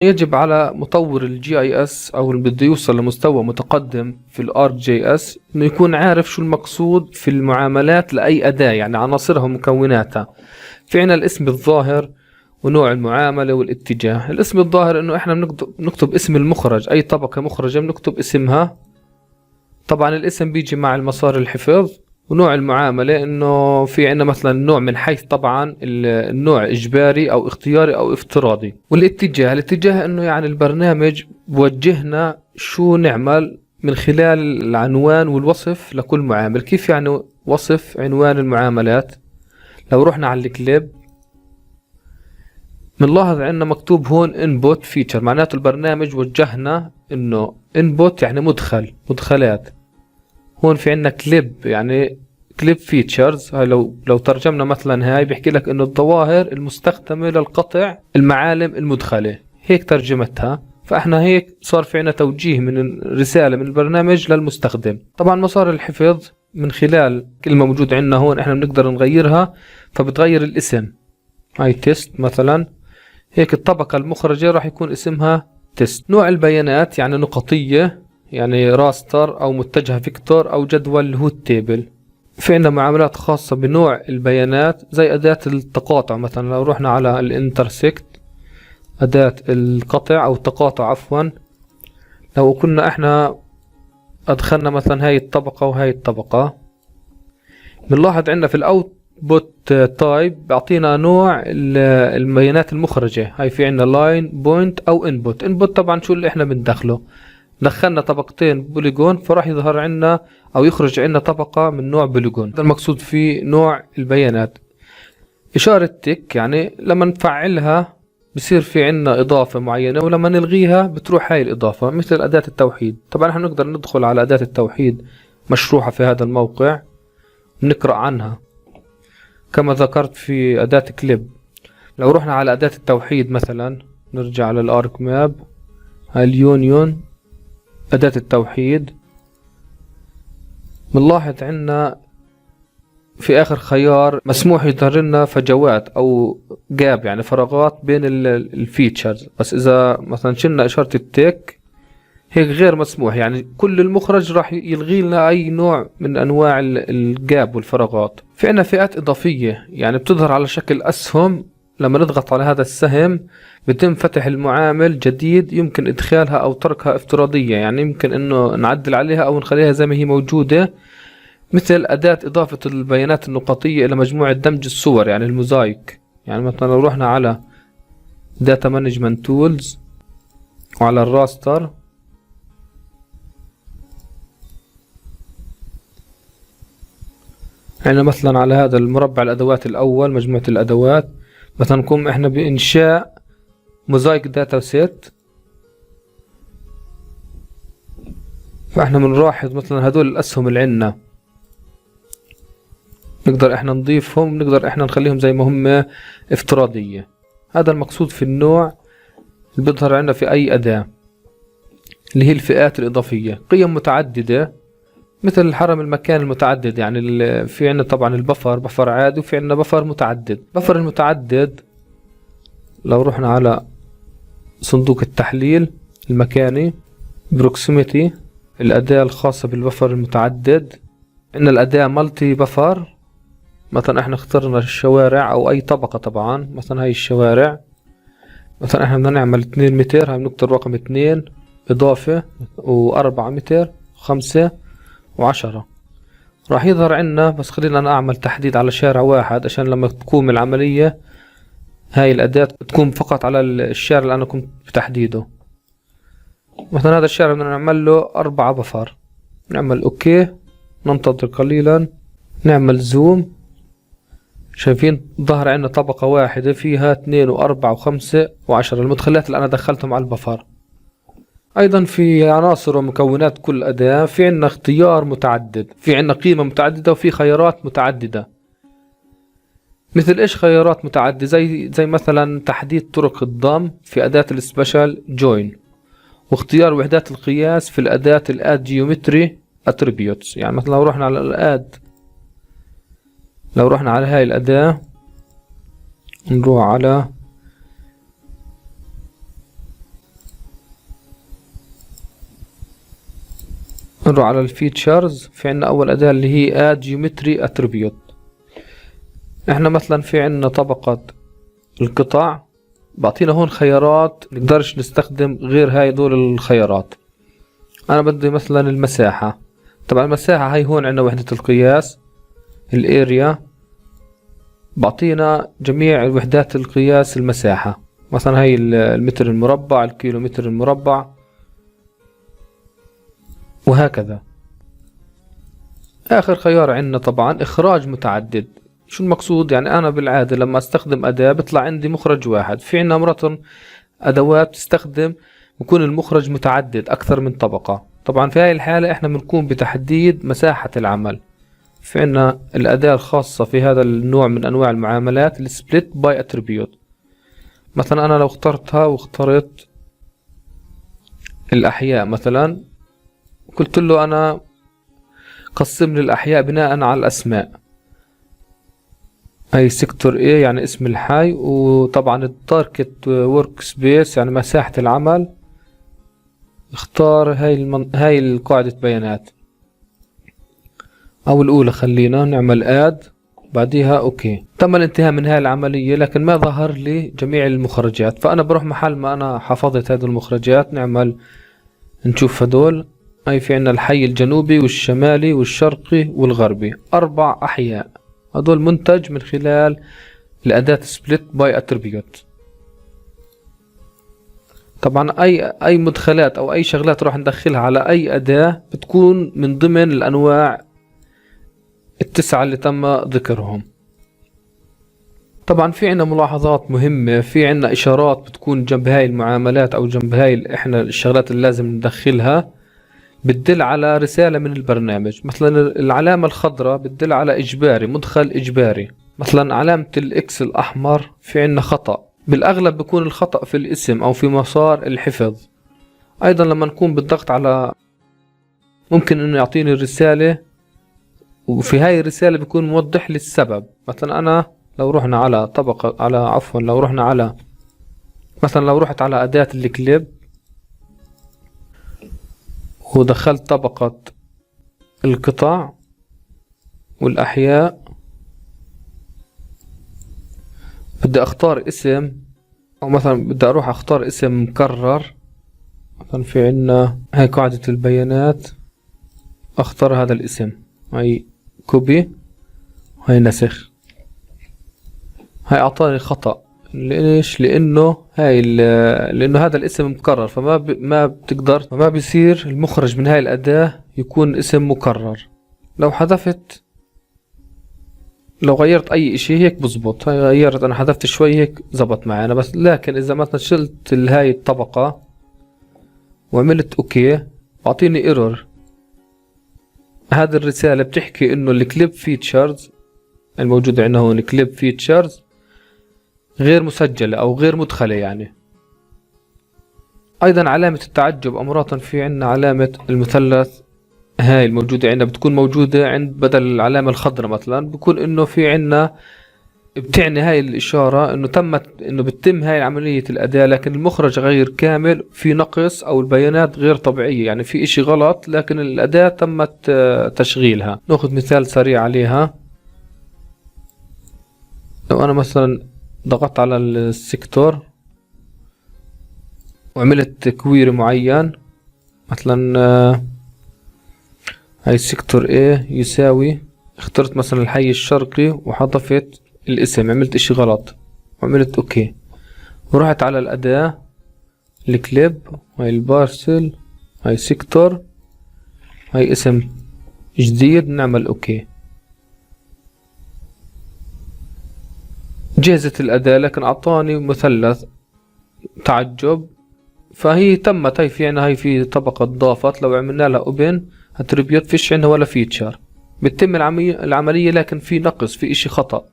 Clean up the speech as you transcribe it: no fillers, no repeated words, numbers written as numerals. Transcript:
يجب على مطور الجي اي اس او اللي بده يوصل لمستوى متقدم في الارك جي اس انه يكون عارف شو المقصود في المعاملات لاي اداة، يعني عناصرها ومكوناتها. في عنا الاسم الظاهر ونوع المعاملة والاتجاه. الاسم الظاهر انه احنا بنكتب اسم المخرج، اي طبقة مخرجة بنكتب اسمها. طبعا الاسم بيجي مع المسار الحفظ. ونوع المعاملة انه في عنا مثلا نوع من حيث طبعا النوع اجباري او اختياري او افتراضي. الاتجاه انه يعني البرنامج بوجهنا شو نعمل من خلال العنوان والوصف لكل معامل. كيف يعني وصف عنوان المعاملات؟ لو رحنا على الكليب بنلاحظ عندنا مكتوب هون input feature، معناته البرنامج وجهنا انه input يعني مدخلات. هون في عندنا كليب يعني كليب فيتشرز. هاي لو ترجمنا مثلا هاي بيحكي لك انه الظواهر المستخدمة للقطع المعالم المدخلة، هيك ترجمتها. فاحنا هيك صار في عنا توجيه من رسالة من البرنامج للمستخدم. طبعا مسار الحفظ من خلال كلمة موجودة عندنا هون احنا بنقدر نغيرها، فبتغير الاسم. هاي تيست مثلا، هيك الطبقة المخرجة راح يكون اسمها تيست. نوع البيانات يعني نقطية، يعني راستر او متجهة فيكتور او جدول اللي هو التيبل. في عندنا معاملات خاصة بنوع البيانات زي أداة التقاطع. مثلا لو رحنا على الانترسكت، أداة القطع أو التقاطع عفوا، لو كنا احنا أدخلنا مثلا هاي الطبقة وهاي الطبقة، بنلاحظ عندنا في الأوتبوت تايب بيعطينا نوع البيانات المخرجة. هاي في عندنا لاين بوينت أو انبوت. انبوت طبعا شو اللي احنا بندخله. دخلنا طبقتين بوليجون فراح يظهر عنا او يخرج عنا طبقة من نوع بوليجون. هذا المقصود في نوع البيانات. اشارة تك يعني لما نفعلها بصير في عنا اضافة معينة، ولما نلغيها بتروح هاي الاضافة. مثل اداة التوحيد. طبعا احنا نقدر ندخل على اداة التوحيد مشروحة في هذا الموقع ونقرأ عنها كما ذكرت في اداة كليب. لو رحنا على اداة التوحيد مثلا، نرجع على الارك ماب، هاي اليونيون أداة التوحيد، بنلاحظ عنا في آخر خيار مسموح يظهر لنا فجوات أو جاب، يعني فراغات بين الفيتشرز. بس إذا مثلا شلنا إشارة التك هيك غير مسموح، يعني كل المخرج راح يلغي لنا أي نوع من أنواع الجاب والفراغات. في عنا فئات إضافية يعني بتظهر على شكل أسهم. لما نضغط على هذا السهم بيتم فتح المعامل جديد، يمكن إدخالها أو تركها افتراضية، يعني يمكن إنه نعدل عليها أو نخليها زي ما هي موجودة. مثل أداة إضافة البيانات النقطية إلى مجموعة دمج الصور، يعني الموزايك. يعني مثلا لو رحنا على Data Management Tools وعلى الراستر، يعني مثلا على هذا المربع الأدوات الأول، مجموعة الأدوات، مثلا نقوم إحنا بإنشاء موزايك داتا سيت. فإحنا بنلاحظ مثلا هدول الأسهم اللي عندنا نقدر إحنا نضيفهم، نقدر إحنا نخليهم زي ما هم افتراضية. هذا المقصود في النوع اللي بيظهر عندنا في أي أداة، اللي هي الفئات الإضافية. قيم متعددة مثل الحرم المكان المتعدد، يعني في عندنا طبعا بفر عادي، وفي عندنا بفر متعدد. بفر المتعدد لو رحنا على صندوق التحليل المكاني بروكسيميتي، الأداة الخاصة بالبفر المتعدد، عندنا الأداة مالتي بفر. مثلا احنا اخترنا الشوارع او اي طبقة. طبعا مثلا هاي الشوارع، مثلا احنا بدنا نعمل 2 متر، هاي بنكتب رقم 2 اضافة، و4 متر، 5 و10 راح يظهر عنا. بس خلينا انا اعمل تحديد على شارع واحد عشان لما تقوم العملية هاي الأداة تكون فقط على الشارع اللي انا كنت بتحديده. مثلا هذا الشارع بدنا نعمل له 4 بفر. نعمل اوكي، ننتظر قليلا، نعمل زوم. شايفين ظهر عندنا طبقة واحدة فيها 2 و4 و5 و10 المدخلات اللي انا دخلتهم على البفر. ايضا في عناصر ومكونات كل اداة في عندنا اختيار متعدد، في عندنا قيمة متعددة، وفي خيارات متعددة. مثل ايش خيارات متعددة؟ زي مثلا تحديد طرق الضم في اداة السبيشال جوين، واختيار وحدات القياس في الاداة الاد جيومتري اتريبيوتس. يعني مثلا لو رحنا على الاد، لو رحنا على هاي الاداة، نروح على نروح على الفيتشرز. في عنا اول اداة اللي هي add geometry attribute. احنا مثلا في عنا طبقة القطع، بعطينا هون خيارات نقدرش نستخدم غير هاي دول الخيارات. انا بدي مثلا المساحة. طبعا المساحة هاي هون عنا وحدة القياس الاريا، بعطينا جميع وحدات القياس المساحة، مثلا هاي المتر المربع، الكيلومتر المربع، وهكذا. اخر خيار عندنا طبعا اخراج متعدد. شو المقصود؟ يعني انا بالعادة لما استخدم اداة بيطلع عندي مخرج واحد. في عنا مرة ادوات تستخدم يكون المخرج متعدد اكثر من طبقة. طبعا في هاي الحالة احنا بنكون بتحديد مساحة العمل. في عنا الاداة الخاصة في هذا النوع من انواع المعاملات السبليت باي اتريبيوت. مثلا انا لو اخترتها واخترت الاحياء مثلا، قلت له انا قسم لي الاحياء بناء على الاسماء. هاي سيكتور A يعني اسم الحي، وطبعا التارجت ورك سبيس يعني مساحة العمل. اختار هاي القاعدة بيانات او الاولى، خلينا نعمل اد بعديها اوكي. تم الانتهاء من هاي العملية، لكن ما ظهر لي جميع المخرجات. فانا بروح محل ما انا حفظت هذه المخرجات نعمل نشوف هدول. هاي في عنا الحي الجنوبي والشمالي والشرقي والغربي، 4 احياء. هدول منتج من خلال الأداة split by attribute. طبعا أي مدخلات أو أي شغلات راح ندخلها على أي أداة بتكون من ضمن الأنواع ال9 اللي تم ذكرهم. طبعا في عنا ملاحظات مهمة. في عنا إشارات بتكون جنب هاي المعاملات أو جنب هاي إحنا الشغلات اللي لازم ندخلها، بتدل على رسالة من البرنامج. مثلا العلامة الخضراء بتدل على إجباري، مدخل إجباري. مثلا علامة الإكس الأحمر في عنا خطأ. بالأغلب بيكون الخطأ في الاسم أو في مسار الحفظ. أيضا لما نكون بالضغط على، ممكن إنه يعطيني الرسالة، وفي هاي الرسالة بيكون موضح لي السبب. مثلا أنا لو رحنا على طبقة لو رحنا على مثلا لو رحت على أداة الكليب ودخلت طبقة القطع والأحياء، بدي أختار اسم، أو مثلا بدي أروح أختار اسم مكرر. مثلا في عنا هاي قاعدة البيانات، أختار هذا الاسم، هاي كوبي، هاي نسخ. هاي أعطاني خطأ. ليش؟ لأنه هذا الاسم مكرر، ما بتقدر، ما بيصير المخرج من هاي الأداة يكون اسم مكرر. لو حذفت، لو غيرت أي إشي هيك بزبط. هاي غيرت، أنا حذفت شوي هيك زبط معي أنا بس. لكن إذا مثلا شلت هاي الطبقة وعملت أوكي أعطيني ايرور. هذه الرسالة بتحكي إنه الكليب فيتشرز الموجودة عندنا هون، كليب فيتشرز غير مسجلة أو غير مدخلة يعني. أيضا علامة التعجب أمراتا في عنا علامة المثلث هاي الموجودة عندنا، بتكون موجودة عند بدل العلامة الخضراء مثلا، بكون إنه في عنا بتعني هاي الإشارة إنه بتتم هاي عملية الأداة، لكن المخرج غير كامل، في نقص أو البيانات غير طبيعية، يعني في إشي غلط، لكن الأداة تمت تشغيلها. نأخذ مثال سريع عليها. لو أنا مثلا ضغطت على السيكتور وعملت كويري معين، مثلا هاي السيكتور A يساوي، اخترت مثلا الحي الشرقي وحذفت الاسم، عملت اشي غلط وعملت اوكي، ورحت على الأداة الكليب، هاي البارسل، هاي سيكتور، هاي اسم جديد، نعمل اوكي. جهزت الأداة، لكن أعطاني مثلث تعجب. فهي تمت، هاي في عنا هاي في طبقة ضافت، لو عملنا لها اوبن اتريبيوت فيش عندها ولا فيتشر، بتتم العملية، لكن في نقص، في اشي خطأ.